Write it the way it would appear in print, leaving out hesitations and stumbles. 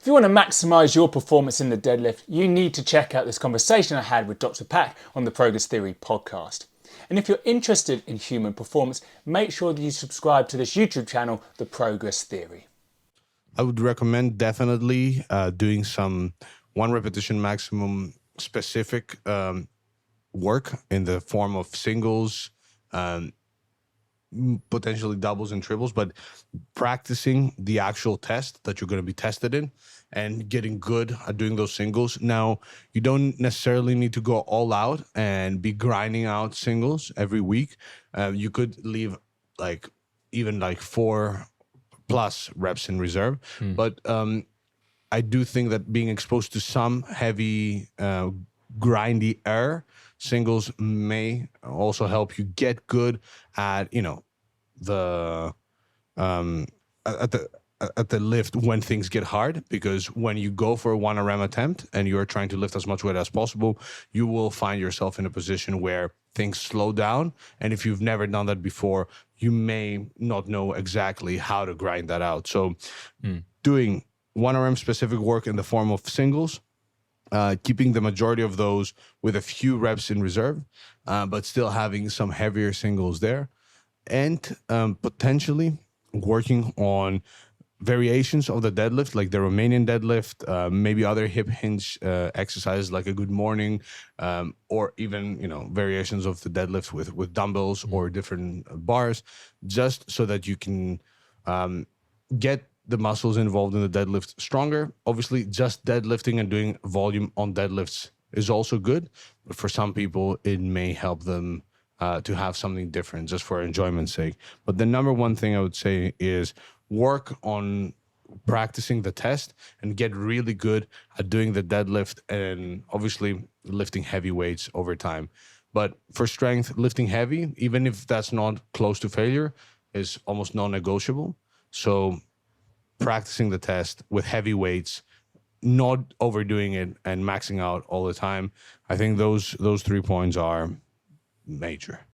If you want to maximise your performance in the deadlift, you need to check out this conversation I had with Dr Pak on the Progress Theory podcast. And if you're interested in human performance, make sure that you subscribe to this YouTube channel, The Progress Theory. I would recommend definitely doing some one repetition maximum specific work in the form of singles, potentially doubles and triples, but practicing the actual test that you're going to be tested in and getting good at doing those singles. Now, you don't necessarily need to go all out and be grinding out singles every week. You could leave even 4+ reps in reserve. But I do think that being exposed to some heavy, grindy air singles may also help you get good at at the lift when things get hard, because when you go for a 1 RM attempt and you're trying to lift as much weight as possible, you will find yourself in a position where things slow down. And if you've never done that before, you may not know exactly how to grind that out. So doing 1 RM specific work in the form of singles, keeping the majority of those with a few reps in reserve, but still having some heavier singles there, and potentially working on variations of the deadlift, like the Romanian deadlift, maybe other hip hinge exercises like a good morning, or even variations of the deadlift with dumbbells or different bars, just so that you can get the muscles involved in the deadlift stronger. Obviously, just deadlifting and doing volume on deadlifts is also good, but for some people, it may help them to have something different just for enjoyment's sake. But the number one thing I would say is work on practicing the test and get really good at doing the deadlift, and obviously lifting heavy weights over time. But for strength, lifting heavy, even if that's not close to failure, is almost non-negotiable. So practicing the test with heavy weights, not overdoing it and maxing out all the time, I think those 3 points are major.